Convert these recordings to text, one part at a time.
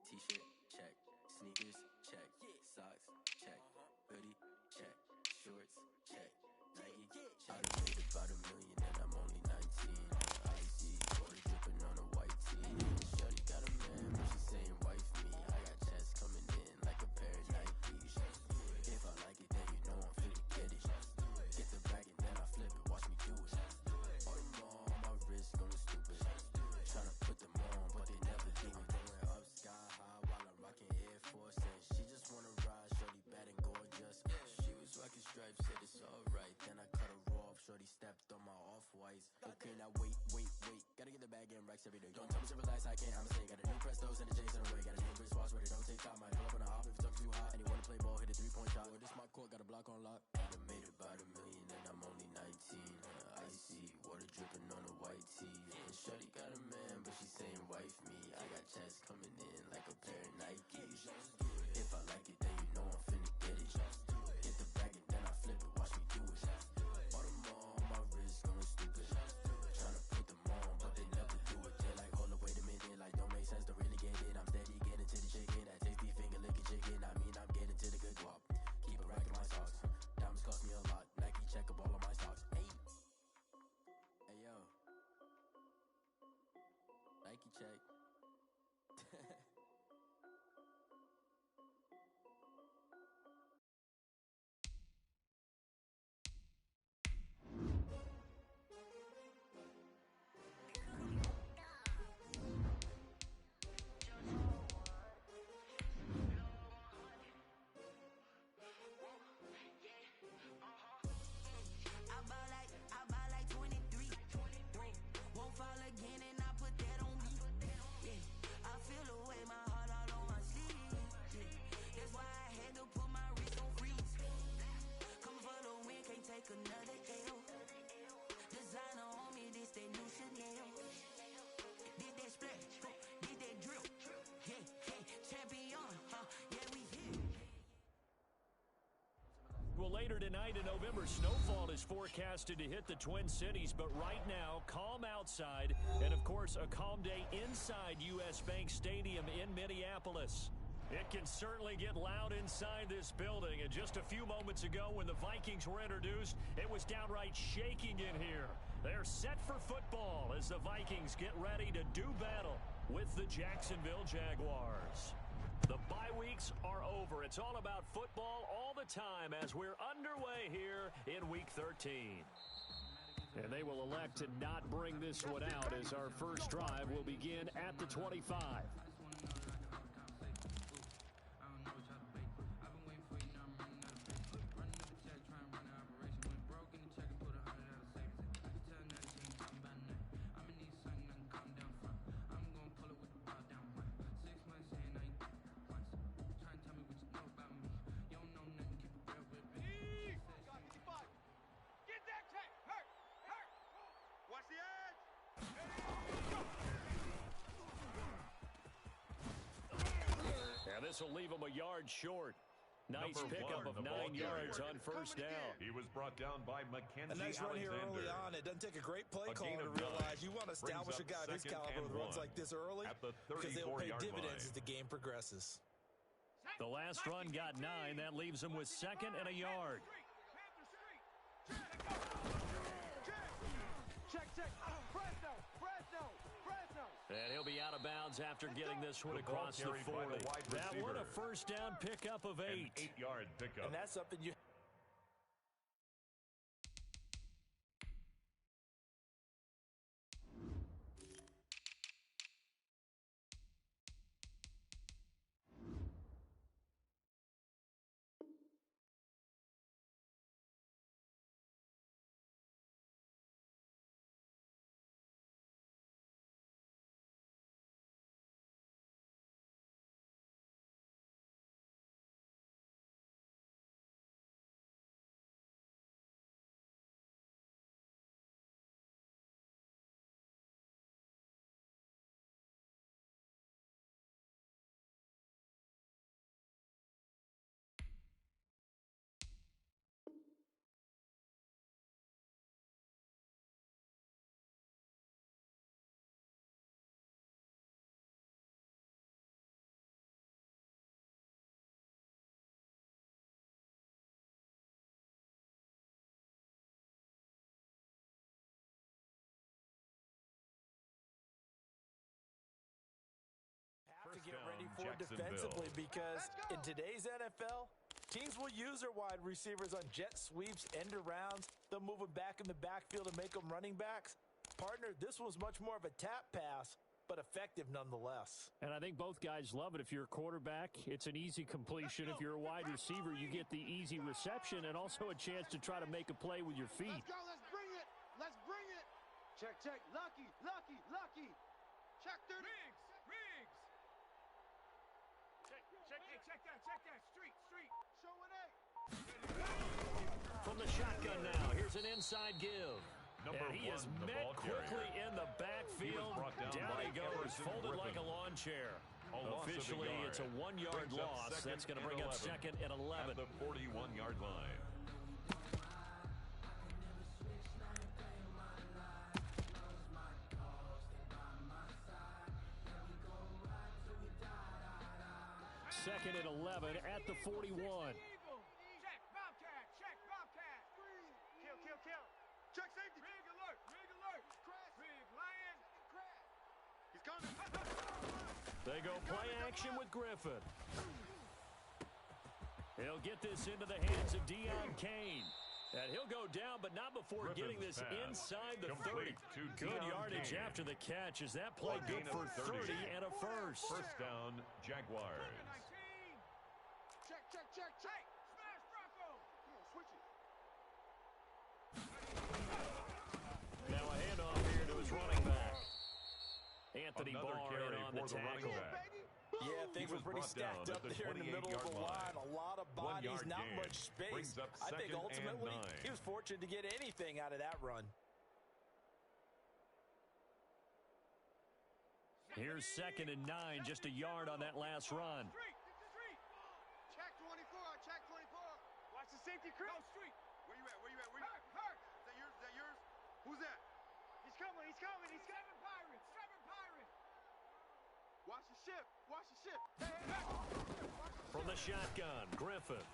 T-shirt, check. Sneakers, check. Socks, check. Hoodie, check. Shorts, check. Nike, check. I done made about $1 million and I'm only 19. Icy, water dripping on a white tee. Shorty got a man, but she saying wife me. I got checks coming in like a pair of Nikes. If I like it, then you know I'm finna get it. Get the bag and then I flip it, watch me do it. All them all on my wrist going stupid. Tryna put them on, but they never do it. Going up sky high while I'm rocking Air Force. And she just wanna ride, shorty bad and gorgeous. She was rocking stripes, said it's alright. Then I cut her off, shorty stepped on my off-whites. Okay, now wait. Gotta get the bag and racks every day. Don't tell me to relax, I can't, I'ma say. Got a new Prestos and a J's in the way. Got a new wristwatch, but it don't take time. I pull up on a hop if it's too hot. And you wanna play ball, hit a 3-point shot. Or this my court, got a block on lock. I done made about $1 million and I'm only 19. Icy, water dripping on a white tee. And shorty got a man, but she saying wife me. I got checks coming in like a pair of Nikes. If I like it, then you know I'm finna get it. Get the bag and then I flip it, watch me do it. All them all on my wrist going stupid. Tryna put them on, but they never do it. They're like, hold up, wait a minute, like don't make sense, don't really get it. I'm steady getting to the chicken, that tasty finger licking chicken. I mean, I'm getting to the good guap. Keep a rack in my socks. Diamonds cost me a lot. Nike check up all of my socks. Hey yo, Nike check. I buy like 23. Won't fall again and I put that on me. Yeah, I feel the way, my heart all on my sleeve. Yeah, that's why I had to put my wrist on freeze. Coming for the win, can't take another L. Designer on me, this that new Chanel. Did that splash, did that drill. Yeah, champion, yeah, we here. Well, later tonight in November, snowfall is forecasted to hit the Twin Cities, but right now, calm outside, and of course, a calm day inside U.S. Bank Stadium in Minneapolis. It can certainly get loud inside this building, and just a few moments ago when the Vikings were introduced, it was downright shaking in here. They're set for football as the Vikings get ready to do battle with the Jacksonville Jaguars. The bye weeks are over. It's all about football all the time as we're underway here in Week 13. And they will elect to not bring this one out as our first drive will begin at the 25. This will leave him a yard short. Nice pickup of 9 yards on first down. He was brought down by Mackenzie A nice run here early on. It doesn't take a great play caller to realize you want to establish a guy of his caliber with runs like this early because they'll pay dividends as the game progresses. The last run got 9. That leaves him with 2nd and a yard. Check. Fresno. And he'll be out of bounds after getting this one across the 40. That one a first down pickup of 8. An 8-yard pickup. And that's something you for defensively because in today's NFL, teams will use their wide receivers on jet sweeps, end arounds. They'll move them back in the backfield and make them running backs. Partner, this was much more of a tap pass, but effective nonetheless. And I think both guys love it. If you're a quarterback, it's an easy completion. If you're a wide receiver, you get the easy reception and also a chance to try to make a play with your feet. Let's go. Let's bring it. Let's bring it. Check, check. Lucky, lucky, lucky. Check 30. Riggs. Check that. Street. Show it eight. From the shotgun now, here's an inside give. And he is met quickly in the backfield. Down he goes, folded like a lawn chair. Officially, it's a 1-yard loss. That's going to bring up second and 11. At the 41-yard line. Second and 11 at the 41. Check, Bobcat. Kill. Check safety. Rig alert. Rig lion. He's coming. They go play action with Griffin. He'll get this into the hands of Deion Kane. And he'll go down, but not before getting this inside the 30. Good yardage after the catch. Is that play good for 30 and a first? First down, Jaguars. Check. Smash Bronco. Switch it. Now a handoff here to his running back. Anthony Another Barr carry in on for the tackle. Yeah, things were pretty stacked up there in the middle of the line. A lot of bodies, not much space. I think ultimately he was fortunate to get anything out of that run. Here's second and 9, just a yard on that last run. Check 24. Watch the safety crew. No, street. Where you at? Hurt. Is that yours? Who's that? He's coming. Seven Pirates. Watch the ship. Hey. From the shotgun, Griffin.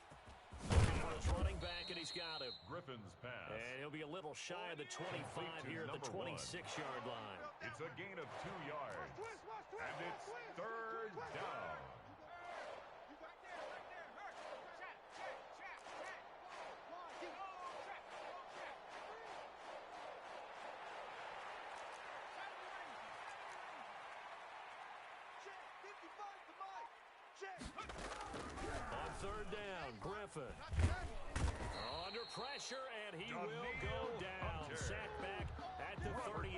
Looking for his running back, and he's got him. Griffin's pass. And he'll be a little shy of the 25 here at the 26-yard line. It's a gain of 2 yards. And it's third down. You right there. Hurt. Check. On third down, Griffin. Under pressure, and he will go down. Sacked back at the 38.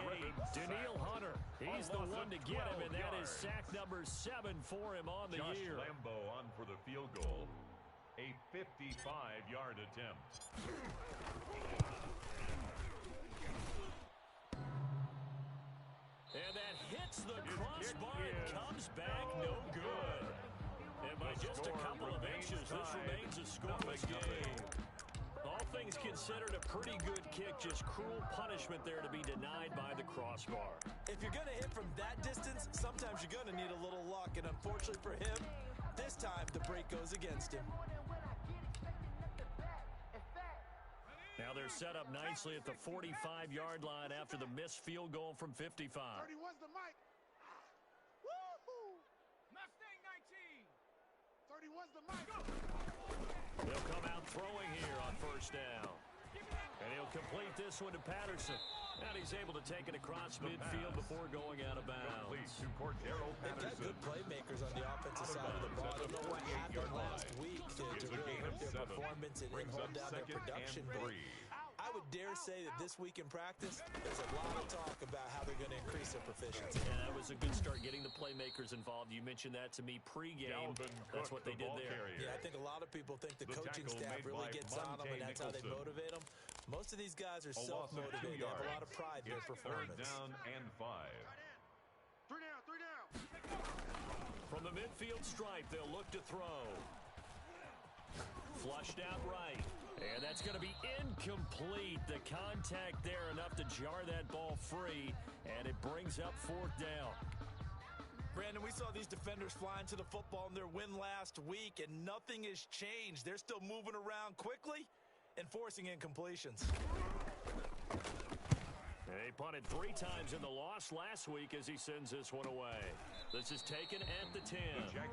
Daniil Hunter, he's the one to get him, and that is sack number 7 for him on the Josh year. Lambo on for the field goal. A 55-yard attempt. And that hits the crossbar and comes back no good. And by just a couple of inches, this remains a scoreless game. All things considered, a pretty good kick, just cruel punishment there to be denied by the crossbar. If you're going to hit from that distance, sometimes you're going to need a little luck, and unfortunately for him, this time the break goes against him. Now they're set up nicely at the 45-yard line after the missed field goal from 55. 31's the mic. Woo-hoo! Mustang 19. 31's the mic. He'll come out throwing here on first down. And he'll complete this one to Patterson. And he's able to take it across midfield before going out of bounds. They've got good playmakers on the offensive side of the ball. I don't know what happened last week to really hurt their performance and hold down their production. But I would dare say that this week in practice, there's a lot of talk about how they're going to increase their proficiency. And that was a good start getting the playmakers involved. You mentioned that to me pregame. That's what they did there. Yeah, I think a lot and people think the coaching staff really gets on them, and that's how they motivate them. Most of these guys are self-motivated. They have a lot of pride in their performance. Third down and 5. 3 down. From the midfield stripe, they'll look to throw. Flushed out right. And that's going to be incomplete. The contact there enough to jar that ball free, and it brings up 4th down. Brandon, we saw these defenders flying to the football in their win last week, and nothing has changed. They're still moving around quickly and forcing incompletions. He punted 3 times in the loss last week as he sends this one away. This is taken at the 10.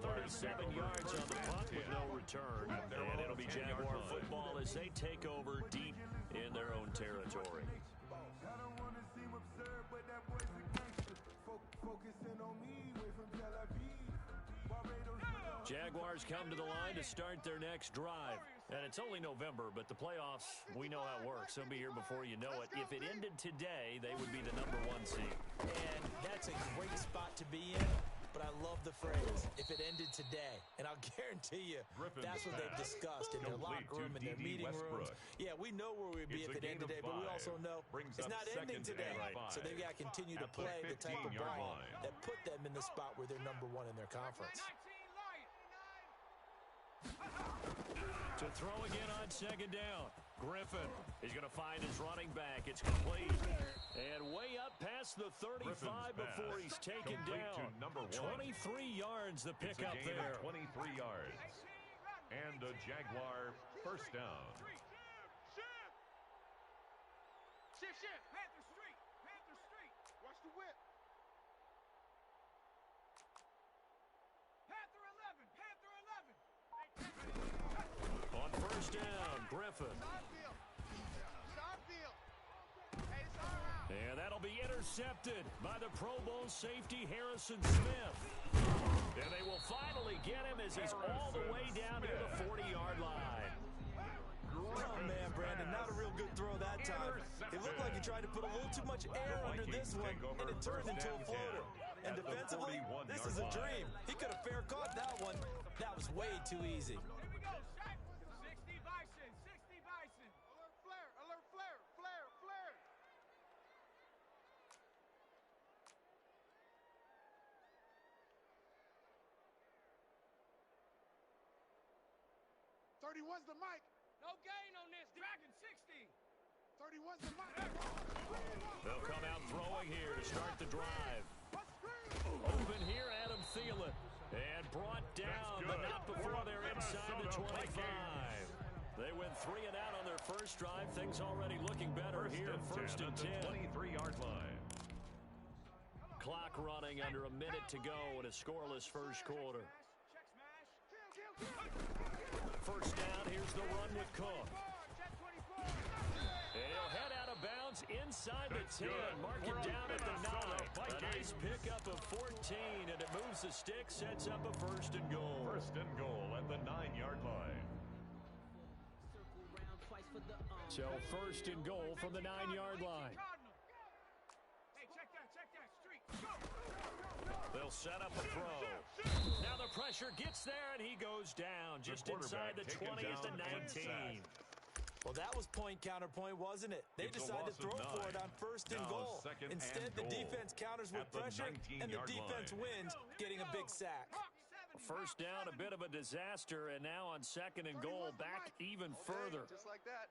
37 yards on the punt with no return. And it'll be Jaguar football as they take over deep in their own territory. I don't want to seem absurd, but that boy's a gangster. Focusing on me, way from Tel Aviv. Jaguars come to the line to start their next drive. And it's only November, but the playoffs, we know how it works. They'll be here before you know it. If it ended today, they would be the #1 seed. And that's a great spot to be in, but I love the phrase, if it ended today. And I'll guarantee you, that's what they've discussed in their locker room, in their meeting rooms. Yeah, we know where we'd be if it ended today, but we also know it's not ending today. So they've got to continue to play the type of ball that put them in the spot where they're #1 in their conference. To throw again on 2nd down. Griffin is going to find his running back. It's complete. And way up past the 35 before he's taken down. 23 yards the pickup there. 23 yards. And a Jaguar first down. Shift. Panther Street. Watch the whip. Panther 11. On 1st down, Griffin. And that'll be intercepted by the Pro Bowl safety Harrison Smith. And they will finally get him as he's all the way down near the 40-yard line. Oh, man, Brandon, not a real good throw that time. It looked like he tried to put a little too much air under this one, and it turned into a floater. And defensively, this is a dream. He could have fair caught that one. That was way too easy. 60 Bison. Alert flare. "31's the mic. No gain on this. Dragon 60. 31's the mic. They'll come out throwing here to start the drive. Open here, Adam Thielen. And brought down, but not before they're inside the 25. They went 3 and out on their first drive. Things already looking better here. 1st and 10. 23-yard line. Clock running under a minute to go in a scoreless first quarter. First down, here's the run with Cook. And he'll head out of bounds inside the 10. Mark it down at the 9. A nice pickup of 14, and it moves the stick, sets up a 1st and goal. 1st and goal at the 9-yard line. So 1st and goal from the 9-yard line. Hey, check that. Street. They'll set up a throw. Now the pressure gets there, and he goes down just inside the 20 at the 19. Well, that was point counterpoint, wasn't it? They decided to throw for it on 1st and goal. Instead, the defense counters with pressure, and the defense wins, getting a big sack. First down, a bit of a disaster, and now on 2nd and goal, back even further. Just like that.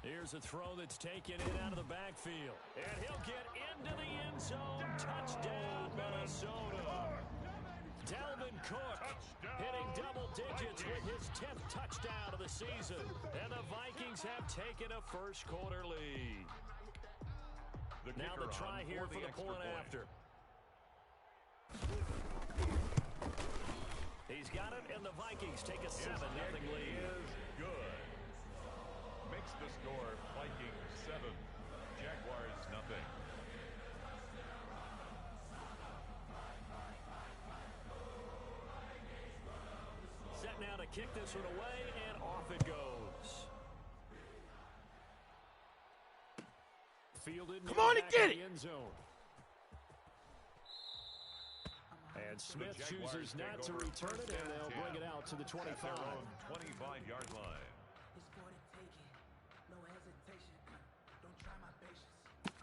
Here's a throw that's taken in out of the backfield. And he'll get into the end zone. Touchdown, Minnesota. Dalvin Cook hitting double digits with his 10th touchdown of the season. And the Vikings have taken a first quarter lead. Now the try here for the point after. He's got it, and the Vikings take a 7-0 lead. Good. Makes the score Vikings 7, Jaguars nothing. Set now to kick this one away, and off it goes. Fielded. Come on and get it! End zone. And Smith chooses not to return it, and they'll bring it out to the 25. 25-yard line. It's for the taking, no hesitation. Don't try my patience.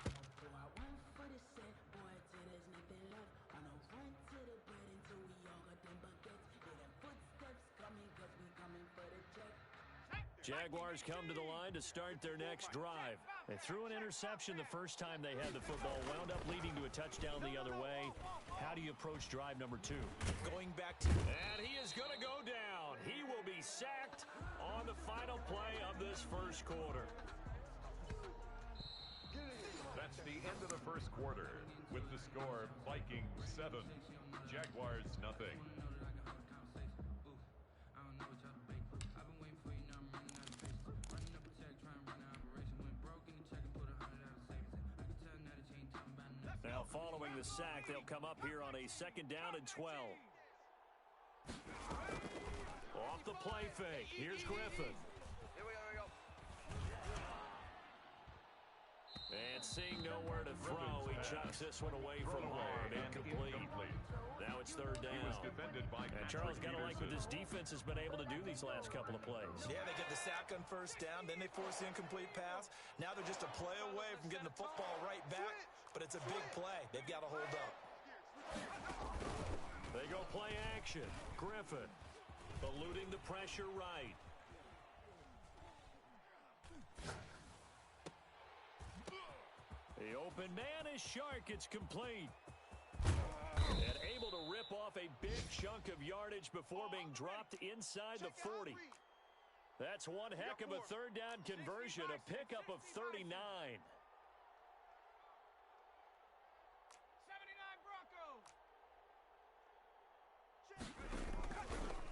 I'ma pour out one for the set, boy, till there's nothing left. I'ma run to the bed until we all got them buckets. Hear them footsteps coming, cause we coming for the check. Jaguars come to the line to start their next drive. They threw an interception the first time they had the football, wound up leading to a touchdown the other way. How do you approach drive number 2? Going back to... And he is going to go down. He will be sacked on the final play of this first quarter. That's the end of the first quarter with the score Vikings 7, Jaguars nothing. Now following the sack, they'll come up here on a 2nd down and 12. Off the play fake. Here's Griffin. Here we go. And seeing nowhere to throw, he chucks this one away from home. Incomplete. Now it's 3rd down. He was defended by and Charles, got to like what this defense has been able to do these last couple of plays. Yeah, they get the sack on 1st down, then they force the incomplete pass. Now they're just a play away from getting the football right back, but it's a big play. They've got to hold up. They go play action. Griffin eluding the pressure right. The open man is Shark. It's complete. And able to rip off a big chunk of yardage before being dropped inside the 40. That's one heck of a 3rd down conversion, a pickup of 39. 79 Broncos.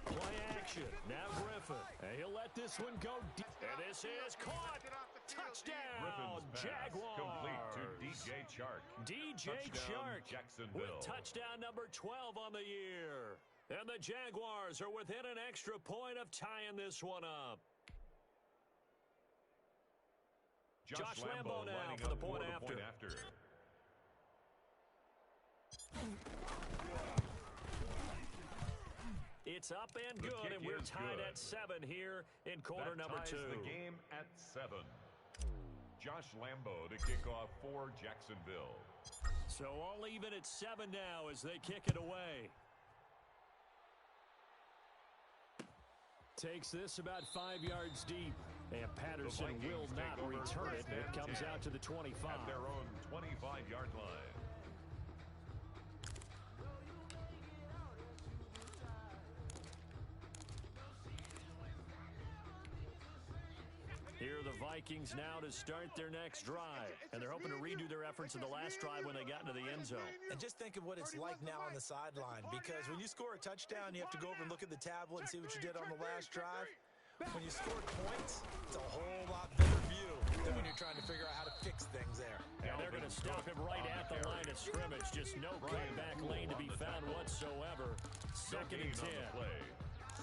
Play action. Now Griffin. And he'll let this one go deep. And this is caught. Touchdown, Jaguars. Complete to DJ Chark. DJ Chark with touchdown number 12 on the year. And the Jaguars are within an extra point of tying this one up. Josh Lambo now for the point after. It's up and good, and we're tied at 7 here in quarter number 2. The game at 7. Josh Lambo to kick off for Jacksonville. So all even at 7 now as they kick it away. Takes this about 5 yards deep, and Patterson will not return it. It comes out to the 25. At their own 25-yard line. Here are the Vikings now to start their next drive. And they're hoping to redo their efforts in the last drive when they got into the end zone. And just think of what it's like now on the sideline, because when you score a touchdown, you have to go over and look at the tablet and see what you did on the last drive. When you score points, it's a whole lot better view than when you're trying to figure out how to fix things there. And they're going to stop him right at the line of scrimmage. Just no cutback lane to be found whatsoever. 2nd and 10.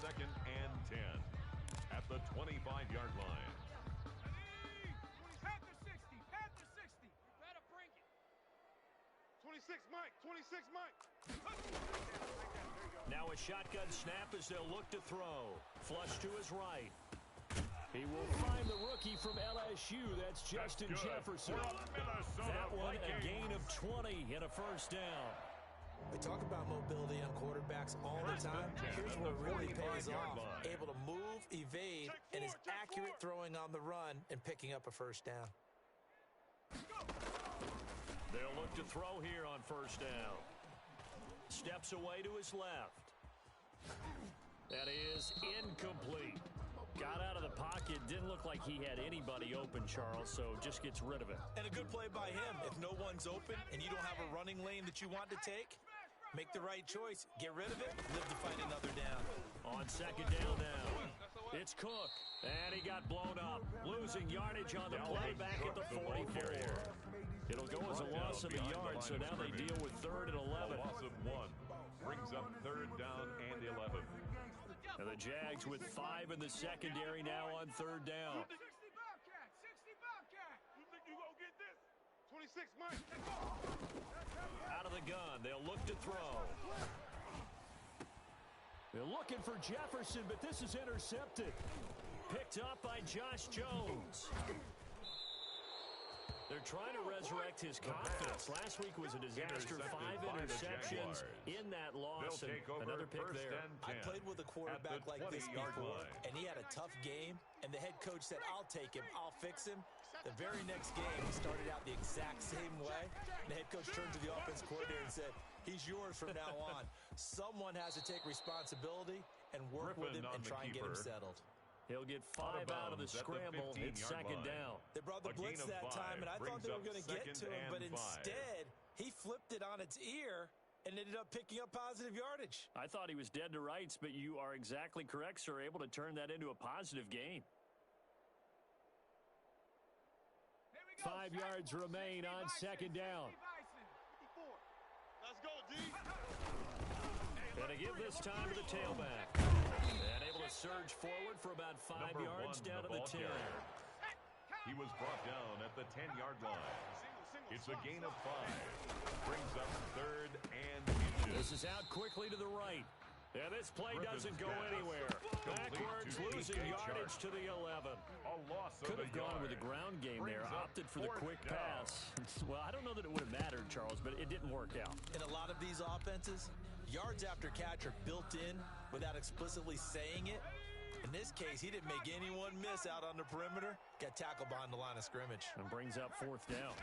2nd and 10 at the 25-yard line. Panther 60. Better bring it. 26 Mike. Now a shotgun snap as they'll look to throw. Flush to his right. He will find the rookie from LSU. That's Justin Jefferson. That one a gain of 20 and a 1st down. We talk about mobility on quarterbacks all the time. Here's where it really pays off. Able to move, evade, and is accurate throwing on the run and picking up a 1st down. They'll look to throw here on 1st down. Steps away to his left. That is incomplete. Got out of the pocket. Didn't look like he had anybody open, Charles, so just gets rid of it. And a good play by him. If no one's open and you don't have a running lane that you want to take, make the right choice. Get rid of it. Live to fight another down. On 2nd down now. It's Cook. And he got blown up. Losing yardage on the play back at the 44. It'll go as a loss of a yard, so now they deal with 3rd and 11. A loss of 1 brings up 3rd down and 11. And the Jags with 5 in the secondary now on 3rd down. 60 Bobcat. You think you gonna get this? 26 Mike. Out of the gun, they'll look to throw. They're looking for Jefferson, but this is intercepted. Picked up by Josh Jones. They're trying to resurrect his confidence. Last week was a disaster. 5 interceptions in that loss, and another pick there. I played with a quarterback like this before, and he had a tough game, and the head coach said, I'll take him, I'll fix him. The very next game, he started out the exact same way. The head coach turned to the offense coordinator and said, he's yours from now on. Someone has to take responsibility and work with him and try and get him settled. He'll get 5 out of the scramble. It's second down. They brought the blitz that time, and I thought they were going to get to him, but instead, he flipped it on its ear and ended up picking up positive yardage. I thought he was dead to rights, but you are exactly correct, sir. Able to turn that into a positive gain. 5 yards remain on second down. Let's go, D. And to give this time to the tailback. And able to surge forward for about 5 yards down to the 10. He was brought down at the 10-yard line. It's a gain of 5. Brings up 3rd and inches. This is out quickly to the right. And this play doesn't go anywhere. Backwards, losing yardage to the 11. A loss of Could have gone with the ground game there. Opted for the quick pass. Well, I don't know that it would have mattered, Charles, but it didn't work out. In a lot of these offenses, yards after catch are built in without explicitly saying it. In this case, he didn't make anyone miss out on the perimeter. Got tackled behind the line of scrimmage. And brings up 4th down.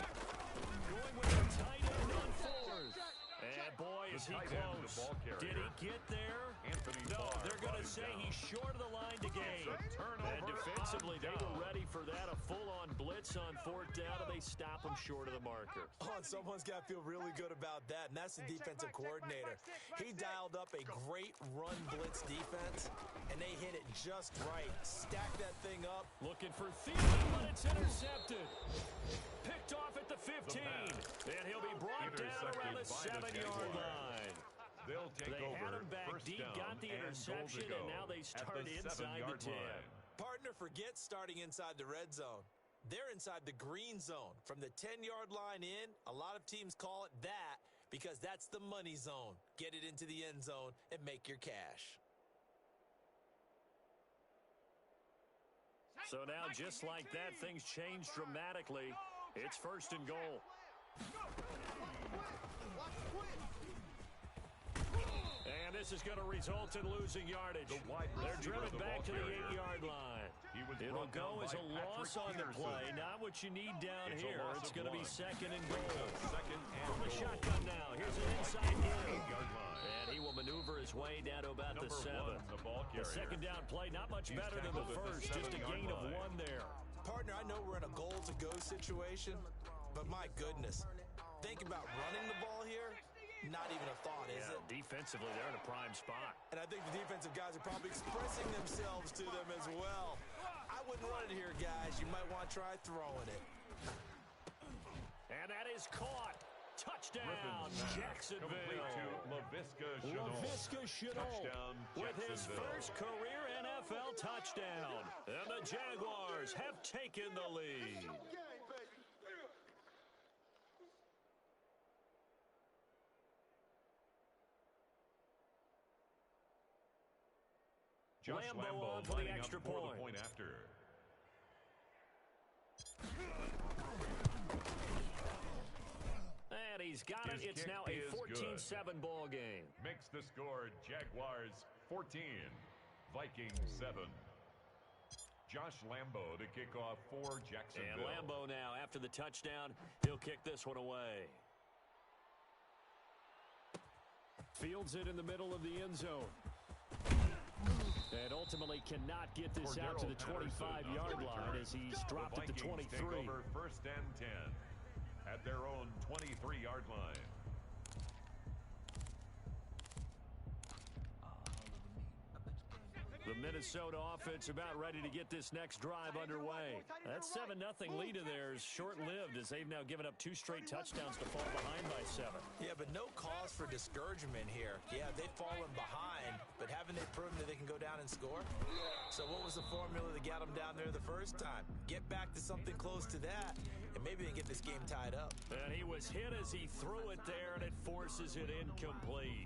Going with a tight end on 4th. And boy, is he close. Did he get there? No, they're going to say he's short of the line to gain. And defensively, they were ready for that. A full-on blitz on 4th down, and they stop him short of the marker. Oh, and someone's got to feel really good about that, and that's the defensive coordinator. He dialed up a great run blitz defense, and they hit it just right. Stack that thing up. Looking for Thielen, but it's intercepted. Picked off at the 15. And he'll be brought down around the 7-yard line. They'll take they had him back deep, got the interception, and now they start inside the 10. Partner forgets starting inside the red zone. They're inside the green zone. From the 10-yard line in, a lot of teams call it that because that's the money zone. Get it into the end zone and make your cash. So now, just like that, things change dramatically. It's 1st and goal. And this is going to result in losing yardage. They're driven back to the 8-yard line. It'll go as a loss on the play. Not what you need down here. It's going to be 2nd and goal. From the shotgun now. Here's an inside game. And he will maneuver his way down to about the 7. The second down play, not much better than the first. Just a gain of 1 there. Partner, I know we're in a goal-to-go situation, but my goodness, think about running the ball here. Not even a thought, is it? Defensively, they're in a prime spot. And I think the defensive guys are probably expressing themselves to them as well. I wouldn't run it here, guys. You might want to try throwing it. And that is caught. Touchdown, Jacksonville. Laviska Shenault with his first career NFL touchdown. And the Jaguars have taken the lead. Josh Lambo for the lining extra up for point. The point after. And he's got it. It's now a 14-7 ball game. Makes the score Jaguars 14, Vikings 7. Josh Lambo to kick off for Jacksonville. And Lambo now, after the touchdown, he'll kick this one away. Fields it in the middle of the end zone. And ultimately cannot get this out to the 25-yard line as he's dropped at the 23. Take over 1st and 10 at their own 23-yard line. The Minnesota offense about ready to get this next drive underway. That 7-0 lead of theirs short-lived as they've now given up 2 straight touchdowns to fall behind by 7. Yeah, but no cause for discouragement here. Yeah, they've fallen behind, but haven't they proven that they can go down and score? So what was the formula that got them down there the first time? Get back to something close to that, and maybe they can get this game tied up. And he was hit as he threw it there, and it forces it incomplete.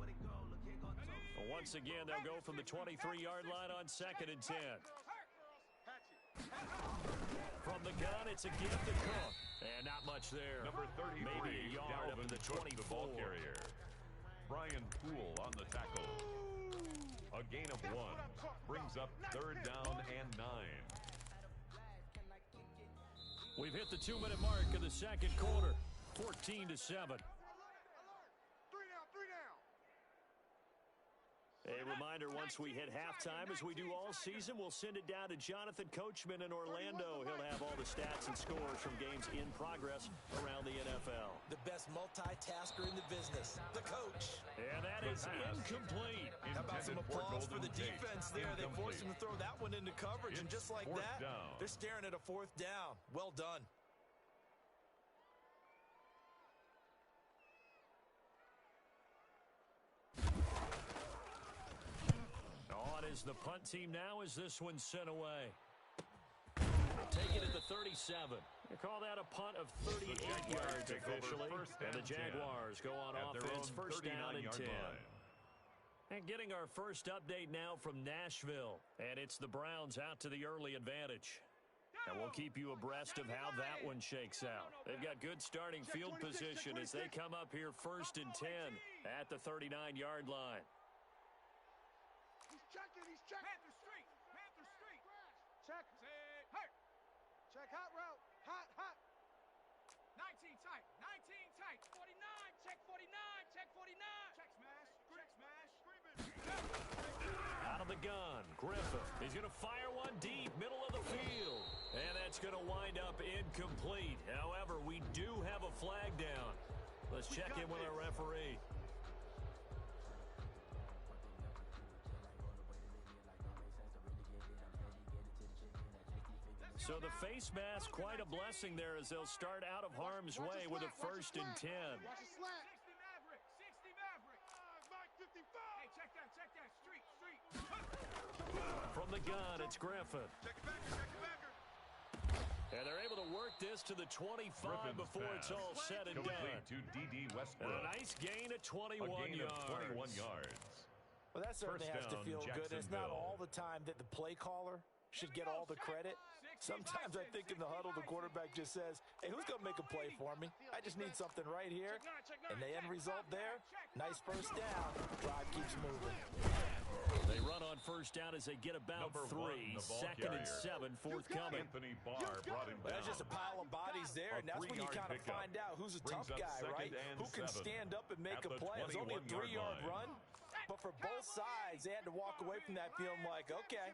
Once again, they'll go from the 23-yard line on 2nd and 10. From the gun, it's a gift to Cook. And not much much there. Number 33, maybe a yard up to the 24. The ball carrier. Brian Poole on the tackle. A gain of 1. Brings up 3rd down and 9. We've hit the 2-minute mark of the second quarter. 14-7. 3 down. A reminder, once we hit halftime, as we do all season, we'll send it down to Jonathan Coachman in Orlando. He'll have all the stats and scores from games in progress around the NFL. The best multitasker in the business, the coach. And that is incomplete. How about some applause for the defense there? They forced him to throw that one into coverage, and just like that, they're staring at a 4th down. Well done. Is the punt team now as this one's sent away. Taken at the 37. You call that a punt of 38 yards officially. And the Jaguars go on offense, 1st down and 10. And getting our first update now from Nashville. And it's the Browns out to the early advantage. And we'll keep you abreast of how that one shakes out. They've got good starting field position as they come up here 1st and 10 at the 39-yard line. He's checking. Panther Street. Check. Hurt. Check hot route. Hot. 19 tight. 49. Check 49. Check smash. Out of the gun, Griffith. He's going to fire one deep, middle of the field. And that's going to wind up incomplete. However, we do have a flag down. Let's check in with our referee. So the face mask, quite a blessing there as they'll start out of harm's way with a 1st and 10. Watch the slant. 60 Maverick. Mike 55. Hey, check that. Street. From the gun, it's Griffith. Check it back. And they're able to work this to the 25 before it's all said and done. To D.D. Westbrook. And a nice gain of 21 yards. Well, that certainly has to feel good. It's not all the time that the play caller should get all the credit. Sometimes I think in the huddle, the quarterback just says, hey, who's going to make a play for me? I just need something right here. And the end result there, nice 1st down. Drive keeps moving. They run on 1st down as they get about 3. 2nd and 7, forthcoming. Anthony Barr brought him down. There's just a pile of bodies there, and that's when you kind of find out who's a tough guy, right? Who can stand up and make a play. It was only a 3-yard run, but for both sides, they had to walk away from that feeling like, okay,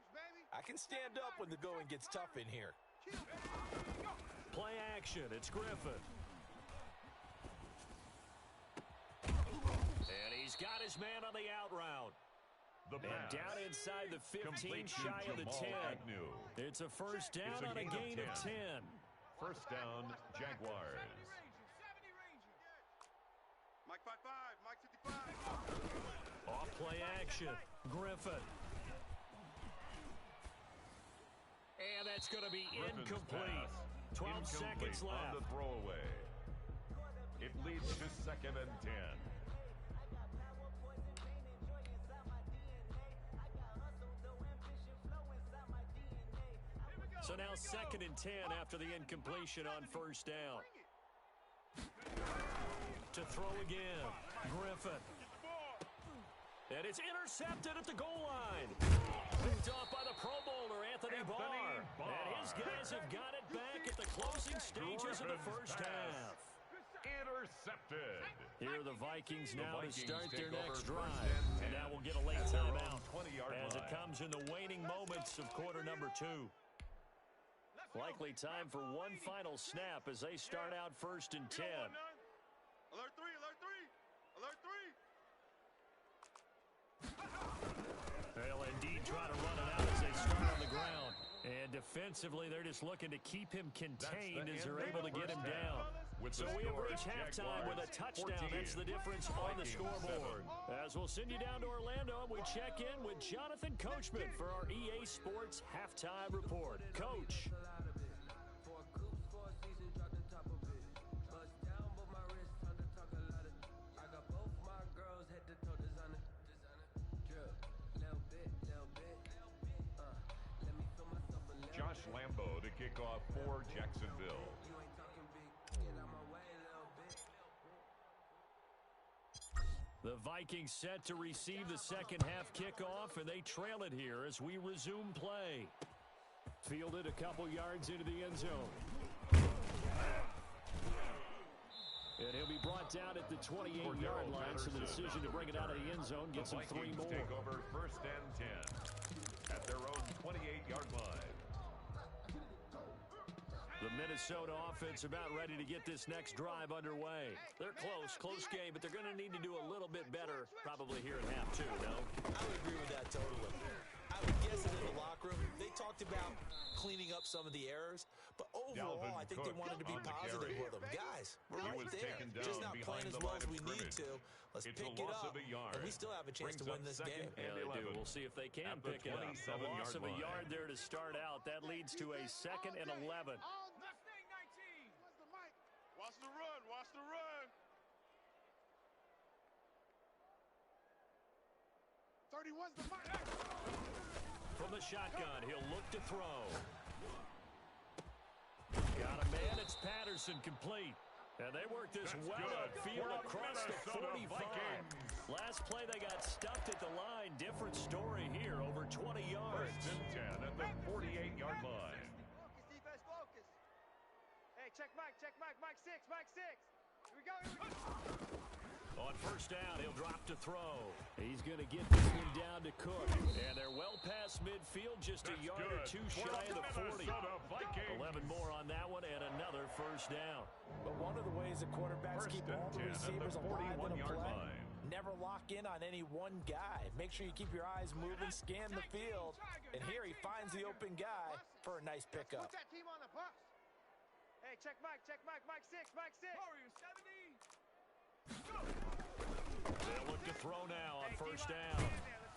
I can stand up when the going gets tough in here. Play action, it's Griffith. And he's got his man on the out route. And down inside the 15, shy of the 10. Agnew. It's a 1st down on a gain of 10. 1st down, Jaguars. Mike 55. Mike 55. Off play action, Griffith. And that's going to be incomplete. 12 seconds left. On the throwaway. It leads to 2nd and 10. So now 2nd and 10 after the incompletion on 1st down. To throw again, Griffith. And it's intercepted at the goal line. Picked off by the Pro Bowler, Anthony Barr. And his guys have got it back at the closing stages of the 1st half. Intercepted. Here are the Vikings now to start their next drive. And now we'll get a late timeout as it comes in the waning moments of quarter number 2. Likely time for one final snap as they start out 1st and 10. Alert 3. They'll indeed try to run it out as they start on the ground. And defensively, they're just looking to keep him contained as they're able to get him down. So we have reached halftime with a touchdown. 14. That's the difference on the scoreboard. As we'll send you down to Orlando, and we check in with Jonathan Coachman for our EA Sports Halftime Report. Coach. Josh Lambo to kick off for Jacksonville. Vikings set to receive the second half kickoff, and they trail it here as we resume play. Fielded a couple yards into the end zone. And he'll be brought down at the 28-yard line, so the decision to bring it out of the end zone gets him 3 more. Take over 1st and 10 at their own 28-yard line. The Minnesota offense about ready to get this next drive underway. They're close game, but they're going to need to do a little bit better probably here in half 2, no? I would agree with that totally. I would guess that in the locker room, they talked about cleaning up some of the errors, but overall, I think they wanted to be positive with them. Guys, we're right there. Just not playing as well as we need to. Let's pick it up, and we still have a chance to win this game. Yeah, they do. We'll see if they can pick it up. A loss of a yard there to start out. That leads to a 2nd and 11. Watch the run. Watch the run. 31's the mic. From the shotgun, he'll look to throw. Got a man. It's Patterson complete. And they work this upfield across the 45. Last play, they got stuffed at the line. Different story here, over 20 yards. 1st and 10 at the 48-yard line. Focus, defense, focus. Hey, check Mike, Mike 6, Mike 6. Here we go. On 1st down, he'll drop to throw. He's going to get this one down to Cook. And they're well past midfield, just a yard or 2 shy of the 40. 11 more on that one, and another 1st down. But one of the ways the quarterbacks keep all the receivers alive in a play, never lock in on any one guy. Make sure you keep your eyes moving, scan the field. And here he finds the open guy for a nice pickup. Put that team on the bus. Hey, check Mike, Mike 6, Mike 6. Warriors 70. They'll look to throw now on 1st down.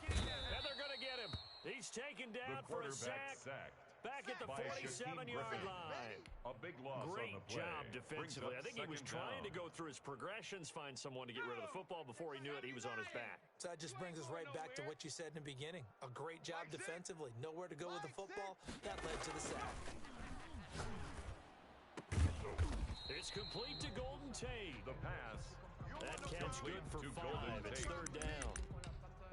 And they're going to get him. He's taken down for a sack. Back at the 47-yard line. A big loss. Great job defensively. I think he was trying to go through his progressions, find someone to get rid of the football. Before he knew it, he was on his back. So that just brings us right back to what you said in the beginning. A great job defensively. Nowhere to go with the football. That led to the sack. It's complete to Golden Tate. The pass. That catch good for 5. It's 3rd down.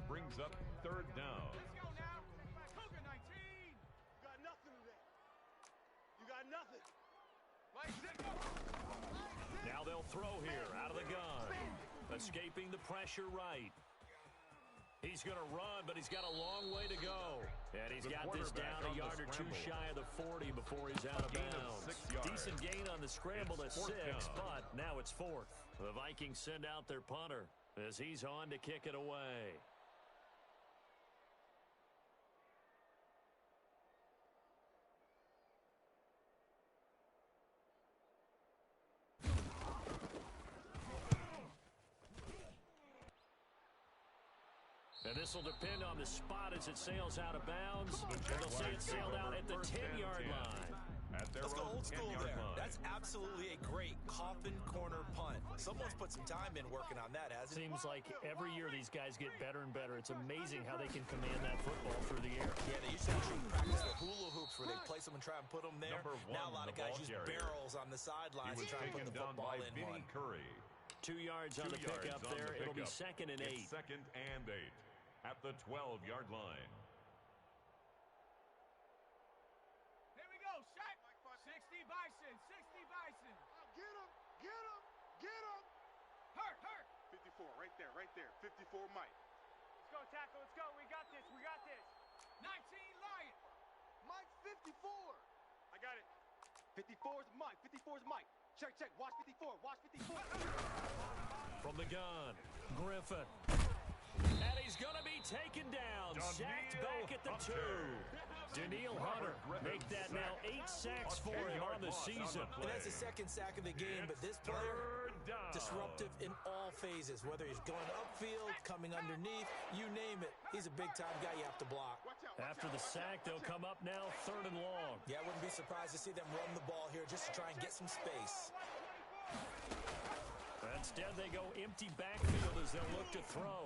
Brings up 3rd down. Let's go now. Cougar 19. You got nothing today. You got nothing. Mike 6. Now they'll throw here out of the gun. Escaping the pressure right. He's going to run, but he's got a long way to go. And he's got this down a yard or 2 shy of the 40 before he's out of bounds. Decent gain on the scramble at 6, but now it's 4th. The Vikings send out their punter as he's on to kick it away. And this will depend on the spot as it sails out of bounds. They'll say it sailed out at the 10-yard line. Let's go old school there. That's absolutely a great coffin corner punt. Someone's put some time in working on that, hasn't it? Seems like every year these guys get better and better. It's amazing how they can command that football through the air. Yeah, they used to actually practice with hula hoops where they place them and try and put them there. Now a lot of guys use barrels on the sidelines and try and put the football in one. 2 yards on the pickup there. It'll be 2nd and 8. 2nd and 8 at the 12-yard line. Here we go, Shaq. 60 Bison, 60 Bison. Get him, get him, get him. Hurt. 54, right there. 54 Mike. Let's go, tackle, let's go. We got this. 19 Lion. Mike's 54. I got it. 54's Mike, 54's Mike. Check, watch 54, watch 54. From the gun, Griffin. And he's going to be taken down. Sacked back at the 2. Daniil Hunter make that now 8 sacks for him on the season. And that's the 2nd sack of the game, but this player, disruptive in all phases. Whether he's going upfield, coming underneath, you name it. He's a big-time guy you have to block. After the sack, they'll come up now 3rd and long. Yeah, I wouldn't be surprised to see them run the ball here just to try and get some space. Instead, they go empty backfield as they'll look to throw.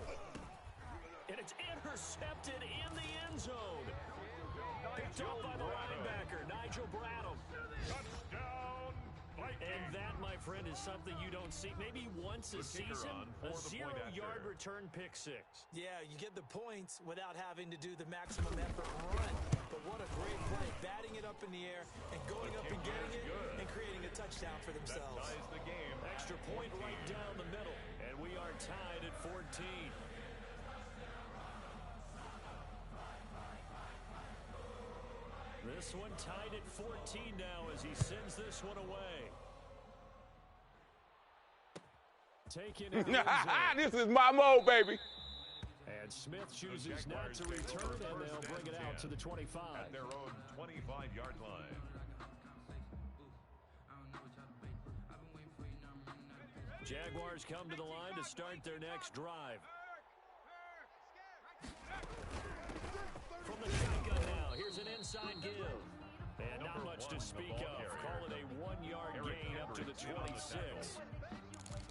And it's intercepted in the end zone. Picked up by the linebacker, Nigel Bradham. Touchdown, And that, my friend, is something you don't see maybe once a season, a 0-yard return pick six. Yeah, you get the points without having to do the maximum effort run. But what a great play, batting it up in the air and going up and getting it and creating a touchdown for themselves. That ties the game. Extra point right down the middle, and we are tied at 14. This one tied at 14 now as he sends this one away. Taking it. This is my mode, baby. And Smith chooses not to return, and they'll bring it out to the 25. At their own 25-yard line. Jaguars come to the line to start their next drive. From the shotgun now, here's an inside give. And not much to speak of. Call it a 1-yard gain up to the 26.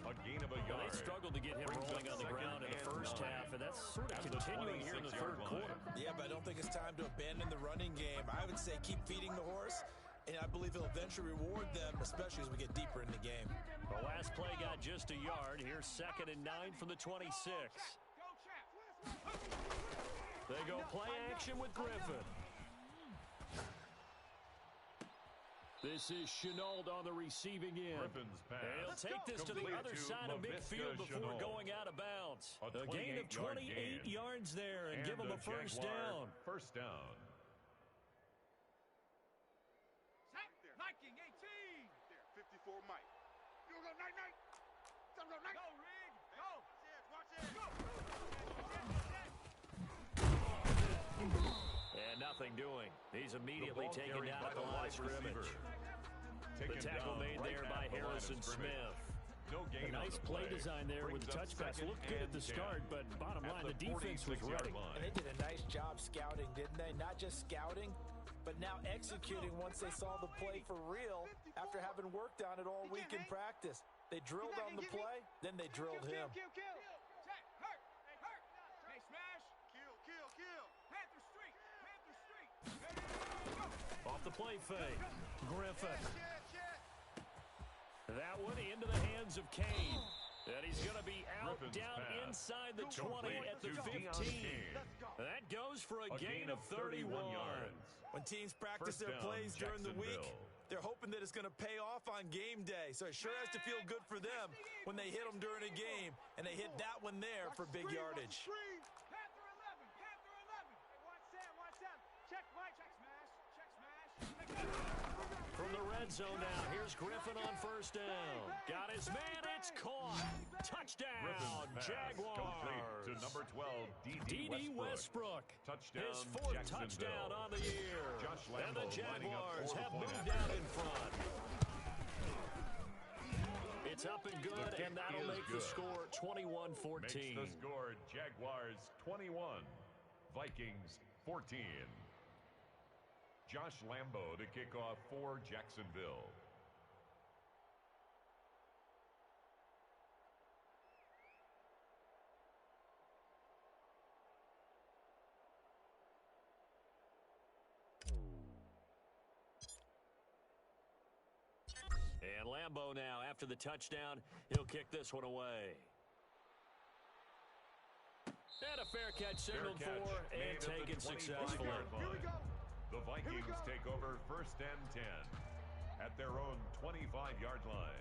A gain of a yard. They struggled to get him rolling on the ground in the first half, and that's sort of continuing here in the third quarter. Yeah, but I don't think it's time to abandon the running game. I would say keep feeding the horse, and I believe he'll eventually reward them, especially as we get deeper in the game. The last play got just a yard. Here's 2nd and 9 from the 26. They go play action with Griffin. This is Chenault on the receiving end. Griffin's pass. He'll take this to the other side of midfield before going out of bounds. A gain of 28 yards there and give him a first down. First down. Viking 18. There, 54 Mike. You go night night. Go night. Go Rig. Go. Watch it. Go. And nothing doing. He's immediately taken down at the line of scrimmage. The tackle made there by Harrison Smith. No gain. A nice play design there with the touch pass. Looked good at the start, but bottom line, the defense was ready. And they did a nice job scouting, didn't they? Not just scouting, but now executing once they saw the play for real after having worked on it all week in practice. They drilled on the play, then they drilled him. Kill. Check. Hurt. Hey, smash. Kill. Panther Street. Off the play fake. Griffin. That one into the hands of Kane. And he's going to be out down inside the 20 at the 15. That goes for a gain of 31 yards. When teams practice their plays during the week, they're hoping that it's going to pay off on game day. So it sure has to feel good for them when they hit them during a game. And they hit that one there for big yardage. Panther 11. Hey, watch Sam. Check Mike. Check smash. From the red zone now, here's Griffin on first down. Got his man, it's caught. Touchdown, Jaguars. To number 12, D.D. Westbrook. Touchdown, his 4th touchdown on the year. And the Jaguars have moved out in front. It's up and good, and that'll make the score 21-14. Makes the score Jaguars 21, Vikings 14. Josh Lambo to kick off for Jacksonville. And Lambo now, after the touchdown, he'll kick this one away. And a fair catch signaled for and taken successfully. Here we go. The Vikings take over 1st and 10 at their own 25-yard line.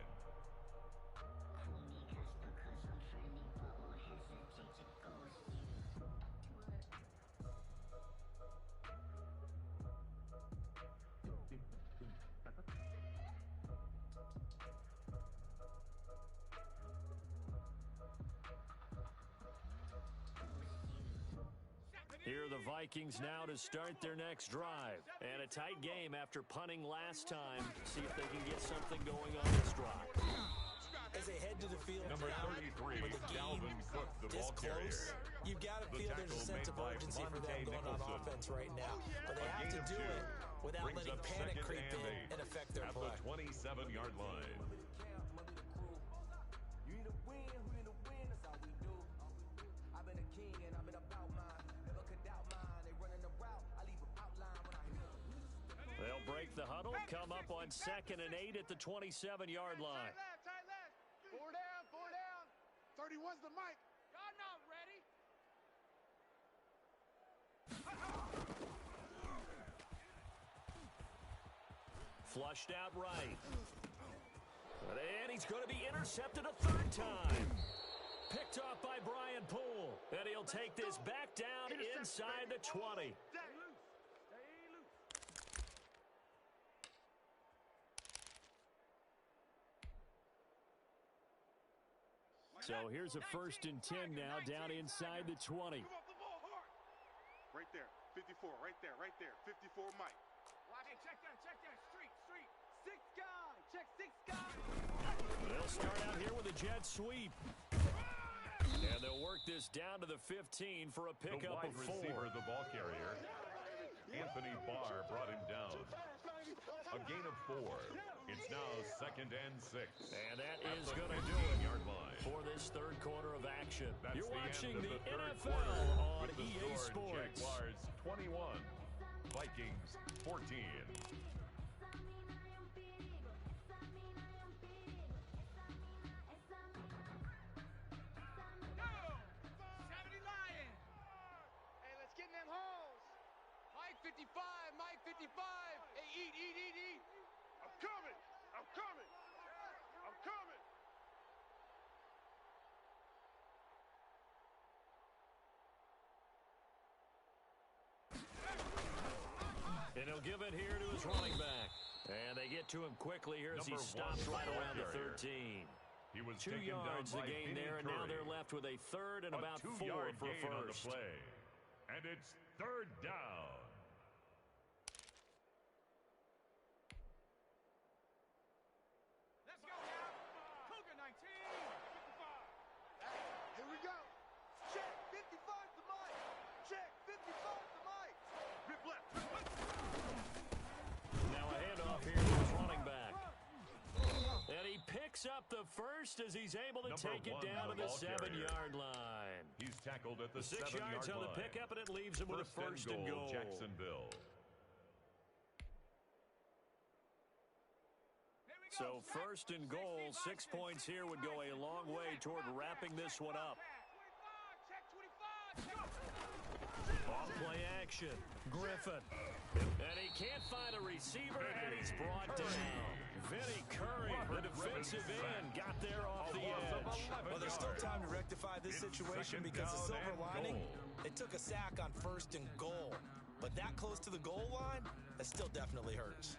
Here are the Vikings now to start their next drive. And a tight game after punting last time. See if they can get something going on this drive. As they head to the field Number now, 33, with the game Dalvin Cook, the this ball carrier. close, you've got to feel there's a sense of urgency for them going on offense right now. But they have to do it without letting panic creep in and affect their play. At the 27-yard line. They'll break the huddle, come up on on 2nd and 8 at the 27-yard line. Tight left. 4 down. 31's the mic. Y'all not ready. Flushed out right. And he's going to be intercepted a third time. Picked off by Brian Poole. And he'll take this back down inside the 20. So here's a 1st and 10 now down inside the 20. Right there. 54. Right there. 54 Mike. Hey, check that. Street. 6 guy. Check 6 guy. They'll start out here with a jet sweep. And they'll work this down to the 15 for a pickup of 4. The wide receiver, the ball carrier, Anthony Barr, brought him down. A gain of 4. It's now 2nd and 6. And that is going to do it for this third quarter of action. You're watching the NFL on EA Sports. Jaguars 21, Vikings 14. Mike 55. Hey, eat. I'm coming. And he'll give it here to his running back. And they get to him quickly here as he stops right around the 13. He was 2 yards the gain there, and now they're left with a 3rd and about 4 for a first. And it's 3rd down. Let's go now. Cougar 19. 55. Here we go. Check 55 to Mike. Check 55 to Mike. Rip left. Now a handoff here to his running back. And he picks up the first as he's able to take it down to the 7-yard line. He's tackled at the 6 7-yard yards on the line. pickup, and it leaves him with a first and goal. Jacksonville. So 1st and goal, 6 points here would go a long way toward wrapping this one up. 25. Off play action. Griffin. And he can't find a receiver, and he's brought down. Vinny Curry, the defensive end, got there off the edge. Well, there's still time to rectify this situation because the silver lining, they took a sack on 1st and goal. But that close to the goal line, that still definitely hurts.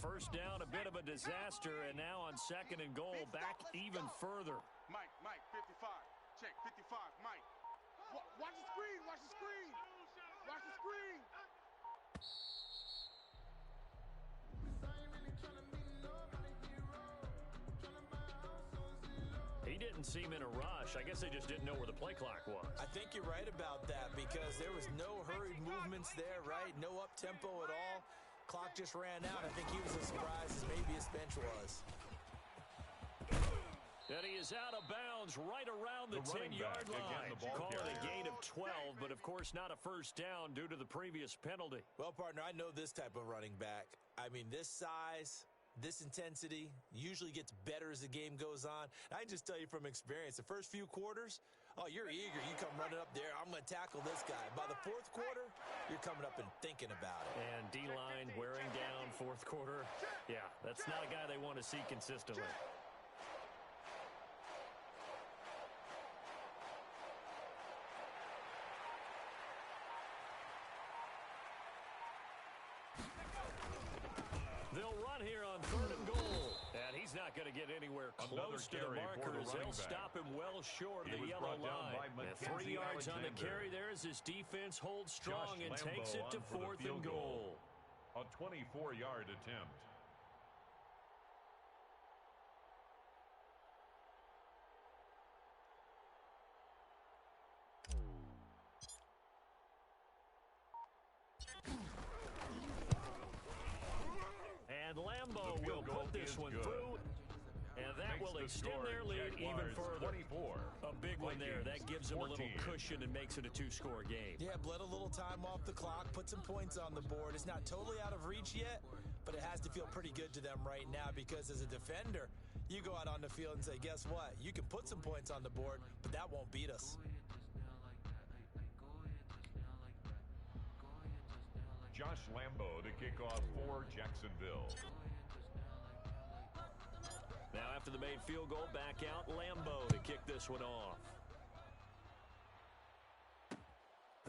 First down, a bit of a disaster, and now on 2nd and goal, back even further. Mike, 55. Check 55, Mike. Watch the screen. Watch the screen. He didn't seem in a rush. I guess they just didn't know where the play clock was. I think you're right about that because there was no hurried movements there, right? No up-tempo at all. Clock just ran out. I think he was as surprised as maybe his bench was. And he is out of bounds right around the 10-yard line. Call it a gain of 12, but of course not a first down due to the previous penalty. Well, partner, I know this type of running back. I mean, this size, this intensity usually gets better as the game goes on. I can just tell you from experience, the first few quarters, oh, you're eager. You come running up there. I'm going to tackle this guy. By the 4th quarter, you're coming up and thinking about it. And D-line wearing down 4th quarter. Yeah, that's not a guy they want to see consistently. They'll run here on 3rd and goal. And he's not going to get anywhere close to the marker as they'll stop him well short of the yellow line. And 3 yards on the carry there as his defense holds strong and takes it to 4th and goal. A 24-yard attempt. this one through. And that will extend their lead even further. A big one there. That gives them a little cushion and makes it a two-score game. Yeah, bled a little time off the clock, put some points on the board. It's not totally out of reach yet, but it has to feel pretty good to them right now because as a defender, you go out on the field and say, guess what? You can put some points on the board, but that won't beat us. Josh Lambo to kick off for Jacksonville. Now after the made field goal, back out Lambo to kick this one off.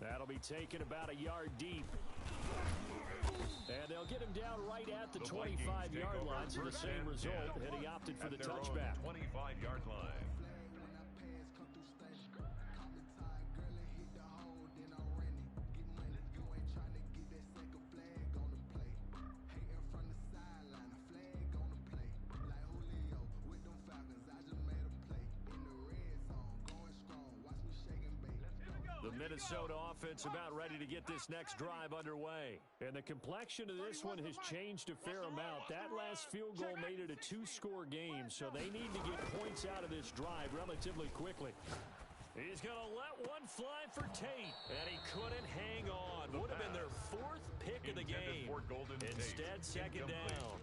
That'll be taken about a yard deep. And they'll get him down right at the 25-yard line, so the same result, and he opted for the touchback. 25-yard line. The Minnesota offense about ready to get this next drive underway. And the complexion of this one has changed a fair amount. That last field goal made it a two-score game, so they need to get points out of this drive relatively quickly. He's going to let one fly for Tate, and he couldn't hang on. Would have been their fourth pick of the game. Instead, second down.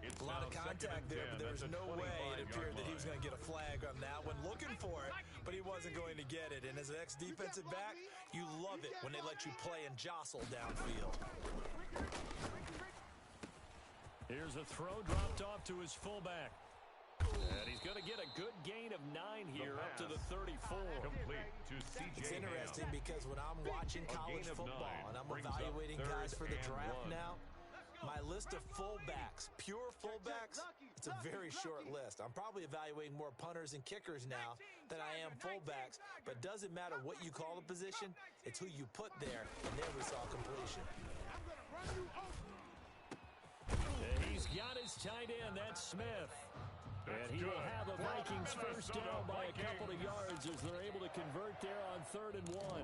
A lot of contact there, but there was no way it appeared that he was going to get a flag on that one. Looking for it, but he wasn't going to get it. And as an ex-defensive back, you love it when they let you play and jostle downfield. Here's a throw dropped off to his fullback. And he's going to get a good gain of 9 here up to the 34. Complete to CJ. It's interesting because when I'm watching college football and I'm evaluating guys for the draft now, my list of fullbacks, pure fullbacks, it's a very short list. I'm probably evaluating more punters and kickers now than I am fullbacks, but it doesn't matter what you call the position, it's who you put there, and there we saw completion. He's got his tight end, that's Smith. And he will have the Vikings first down by a couple of yards as they're able to convert there on 3rd and 1.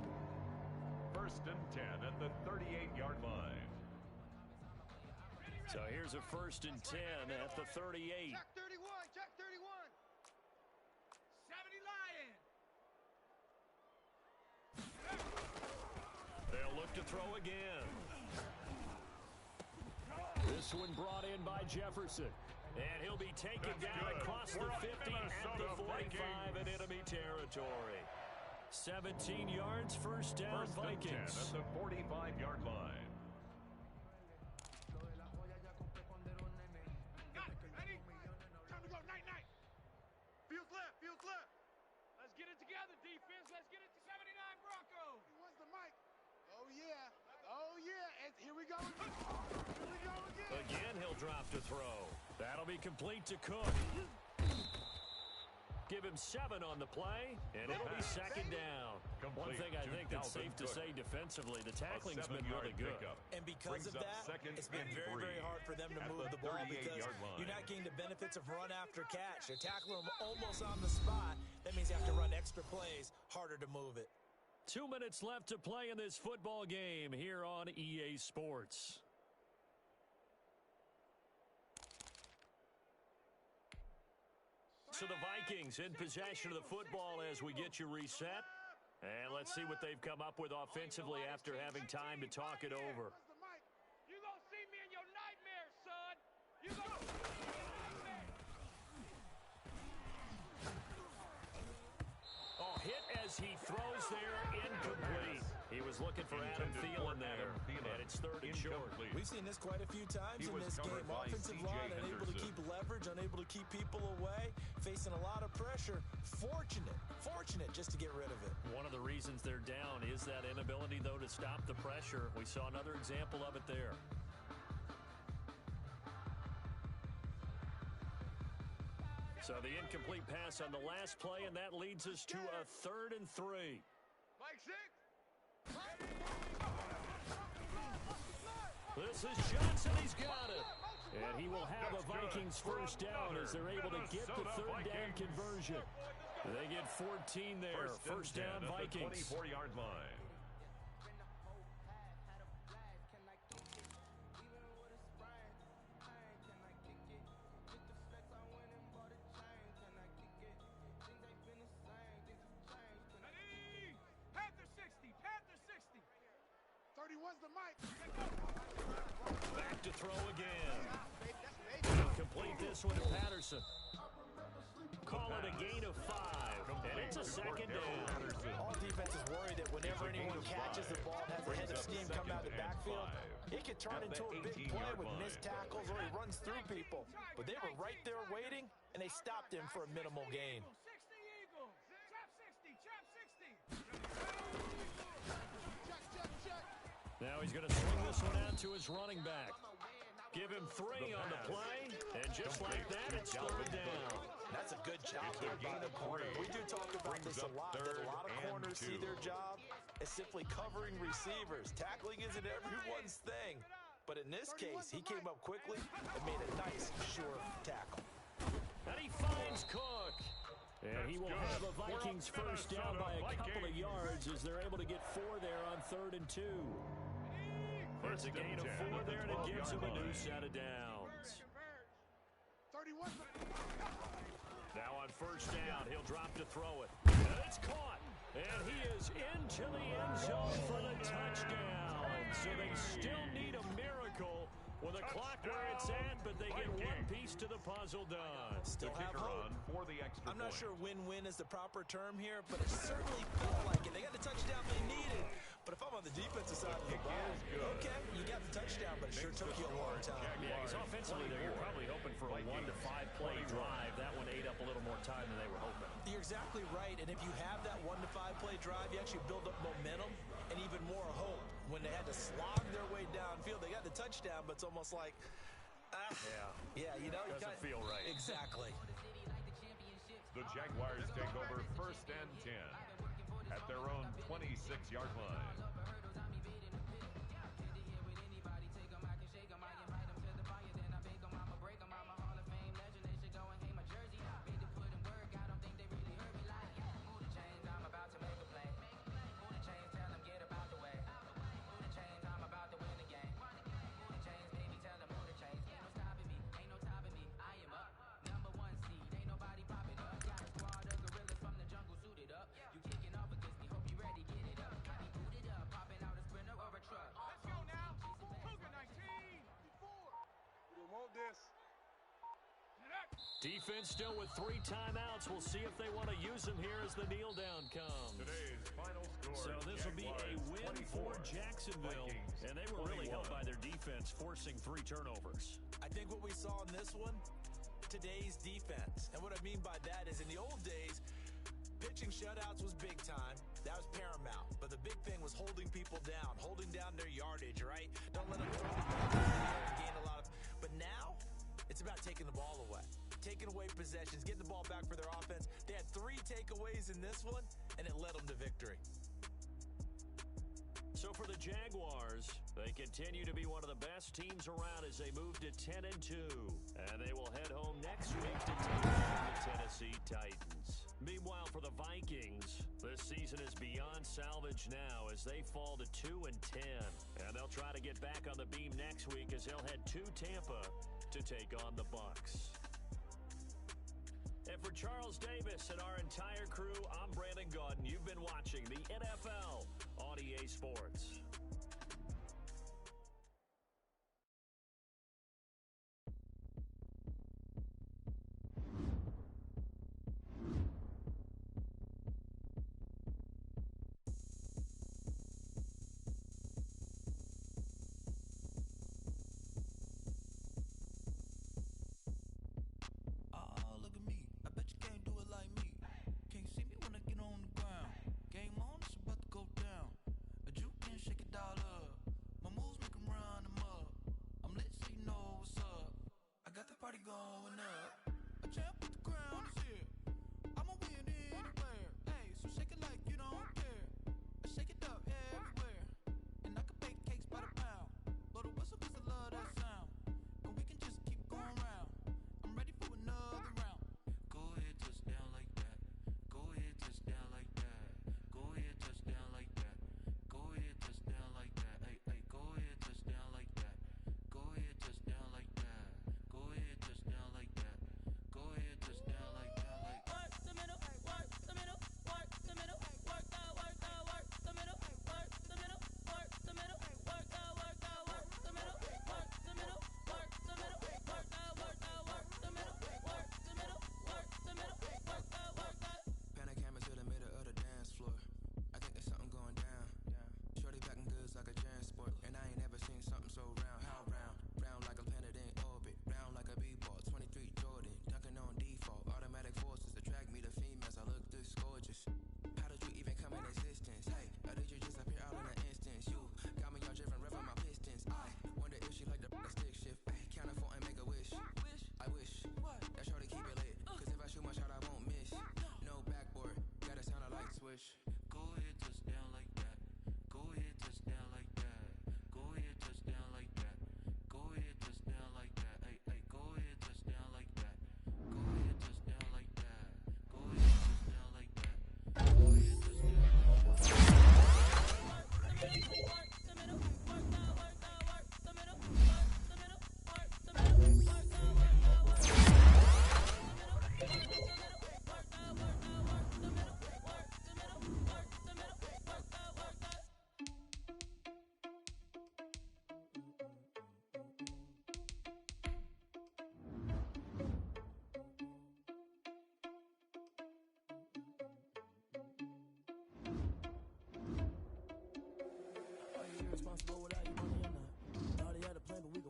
1st and 10 at the 38-yard line. So here's a 1st and 10 at the 38. Check 31, check 31. 70 Lion. They'll look to throw again. This one brought in by Jefferson. And he'll be taken down across the 50 at the 45 in enemy territory. 17 yards, first down, Vikings. 10 at the 45-yard line. Fields left. Let's get it together, defense. Let's get it to 79 Broncos. Where's the mic? Oh, yeah. Oh, yeah. And here we go again. Here we go again. Again, he'll drop to throw. That'll be complete to Cook. Give him 7 on the play, and it'll be second down. One thing I think that's safe to say defensively, the tackling's been really good. And because of that, it's been very, very hard for them to move the ball because you're not getting the benefits of run after catch. They're tackling them almost on the spot. That means you have to run extra plays, harder to move it. 2 minutes left to play in this football game here on EA Sports. So the Vikings in possession of the football as we get you reset. And let's see what they've come up with offensively after having time to talk it over. You gonna see me in your nightmares, son. You gonna see me in your nightmares. Oh, hit as he throws there, incomplete. He was looking for Adam Thielen there, and it's 3rd and short. We've seen this quite a few times in this game. Offensive line unable to keep leverage, unable to keep people away, facing a lot of pressure. Fortunate just to get rid of it. One of the reasons they're down is that inability, though, to stop the pressure. We saw another example of it there. So the incomplete pass on the last play, and that leads us to a 3rd and 3. Mike 6. This is Johnson. He's got it. And he will have a Vikings first down as they're able to get the 3rd down conversion. They get 14 there. First down, Vikings. 24-yard line. throw again. Complete this one to Patterson. Call it a gain of 5, and it's a second down. All defenses worry that whenever anyone catches the ball and has a head of steam come out of the backfield, it could turn into a big play with missed tackles or he runs through people. But they were right there waiting, and they stopped him for a minimal gain. Now he's going to swing this one out to his running back. Give him 3 on the play, and just like that, it's 3rd down. That's a good job there by the corner. We do talk about this a lot, that a lot of corners see their job as simply covering receivers. Tackling isn't everyone's thing. But in this case, he came up quickly and made a nice, sure tackle. And he finds Cook. And he will have the Vikings first down by a couple of yards as they're able to get 4 there on 3rd and 2. It's a gain of 4 there, and it gives him a new set of downs. Now on first down, he'll drop to throw it. And it's caught. And he is into the end zone for the touchdown. So they still need a miracle with a clock where it's at, but they get one piece to the puzzle done. Still have hope. For the extra I'm not sure win-win is the proper term here, but it certainly felt like it. They got the touchdown they needed. But if I'm on the defensive side of the ball, okay, you got the touchdown, but it sure took you a long time. Yeah, because offensively there, you're probably hoping for a 1 to 5 play drive. That one ate up a little more time than they were hoping. You're exactly right, and if you have that 1 to 5 play drive, you actually build up momentum and even more hope. When they had to slog their way downfield, they got the touchdown, but it's almost like, yeah, you know, doesn't feel right. Exactly. The Jaguars take over 1st and 10 at their own 26-yard line. Defense still with 3 timeouts. We'll see if they want to use them here as the kneel down comes. Today's final score. So this will be a win for Jacksonville. And they were really helped by their defense, forcing 3 turnovers. I think what we saw in this one, today's defense. And what I mean by that is in the old days, pitching shutouts was big time. That was paramount. But the big thing was holding people down, holding down their yardage, right? Don't let them throw the ball and gain a lot of. But now, it's about taking the ball away. Taking away possessions, getting the ball back for their offense. They had 3 takeaways in this one, and it led them to victory. So for the Jaguars, they continue to be one of the best teams around as they move to 10-2. And they will head home next week to take on the Tennessee Titans. Meanwhile, for the Vikings, this season is beyond salvage now as they fall to 2-10. And they'll try to get back on the beam next week as they'll head to Tampa to take on the Bucs. And for Charles Davis and our entire crew, I'm Brandon Gaudin. You've been watching the NFL on EA Sports.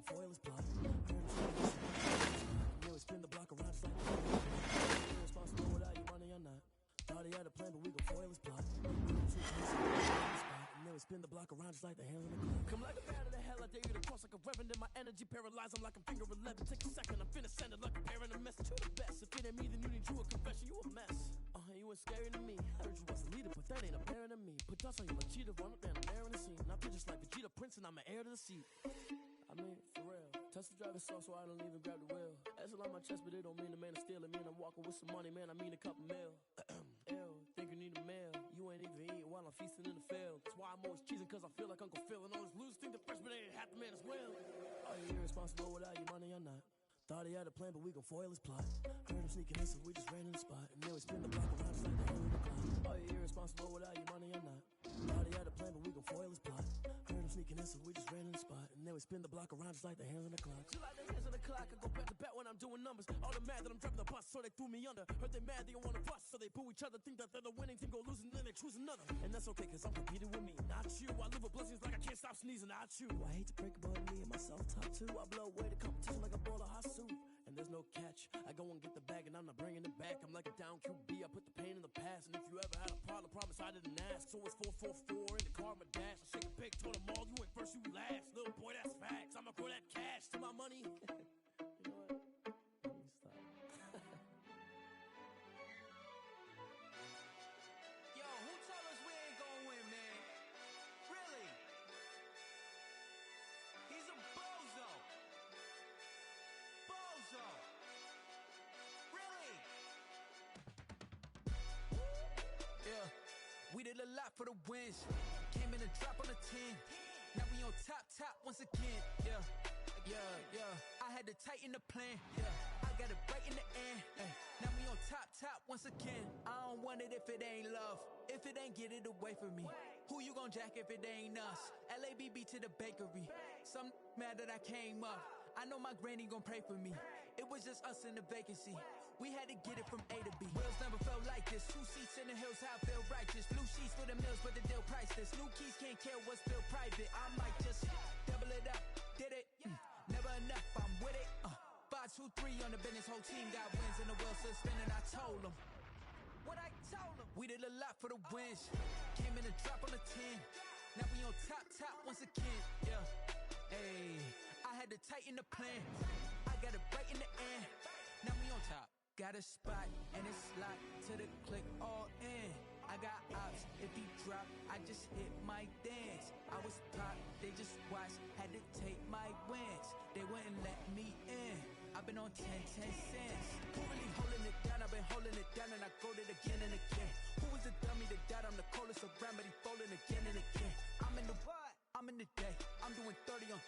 foil his plot. Heard him spin the block around just like irresponsible without your money or not. Thought he had a plan, but we gon' foil his plot. And then we spin the block around just like the hands on the clock. Come like a bat of the hell, I dare you to cross like a reverend. In my energy paralyzed, I'm like I'm finger 11. Take a second, I'm finna send it like a parent a message. You the best, if it ain't me, then you need you a confession. You a mess. You ain't scary to me. I heard you was a leader, but that ain't apparent to me. Put dust on you like cheetah, run up and I'm airing the scene. I feel just like Vegeta Prince and I'm an heir to the seat. I mean, for real. Tesla drive itself so I don't even grab the wheel. That's on my chest, but it don't mean the man is stealing. Mean I'm walking with some money, man, I mean a couple mil. Ew, think you need a meal. You ain't even eating while I'm feasting in the field. That's why I'm always cheesing, cause I feel like Uncle Phil. And all those losers think the freshman ain't half the man as well. Are you irresponsible without your money or not? Thought he had a plan, but we gon' foil his plot. Heard him sneaking in, so we just ran in the spot. And then we spin the block around just like the hand on the clock. Are you irresponsible without your money or not? Thought he had a plan, but we gon' foil his plot. Heard him sneaking in, so we just ran in the spot. And then we spin the block around just like the hands on the clock. Just like the hands on the clock, I go back to back when I'm doing numbers. All the mad that I'm driving the bus, so they threw me under. Heard they mad, they don't wanna bust, so they boo each other. Think that they're the winning team, go losing, then they choose another. And that's okay, cause I'm competing with me, not you. I live with blessings like I can't stop sneezing, not you. I hate to break it, but me and myself top two. I blow away the competition like a bowl of hot soup. And there's no catch. I go and get the bag and I'm not bringing it back. I'm like a down QB, I put the pain in the past. And if you ever had a problem, promise I didn't ask. So it's 444 in the car, my dash. I shake a big, told them all, you ain't first, you last. Little boy, that's facts. I'ma grow that cash to my money. You know what? Let me stop. Yo, who told us we ain't gonna win, man? Really? He's a bozo. Bozo. Really? Yeah, we did a lot for the wins. Came in a drop on a 10. Now we on top once again. Yeah. I had to tighten the plan. Yeah, I got it right in the end. Now we on top once again. I don't want it if it ain't love. If it ain't, get it away from me. Who you gon' jack if it ain't us? LABB to the bakery. Some mad that I came up. I know my granny gon' pray for me. It was just us in the vacancy. We had to get it from A to B. Wheels never felt like this. 2 seats in the hills, how I feel righteous. Blue sheets for the mills, but the deal priceless. New keys can't care what's still private. I might just double it up. Did it? Never enough, I'm with it. 5, 2, 3 on the business. Whole team got wins and the wheel still spinning. I told them what I told them. We did a lot for the wins. Came in a drop on a 10. Now we on top once again. Yeah. Hey, I had to tighten the plan. I got it right in the end. Now we on top. Got a spot and it's locked to the click all in. I got ops, if he drop, I just hit my dance. I was top, they just watched, had to take my wins. They wouldn't let me in. I've been on 10 cents. Who really holding it down? I've been holding it down and I go it again and again. Who was the dummy that died? I'm the coldest around, but he falling again and again. I'm in the what? I'm in the day. I'm doing 30 on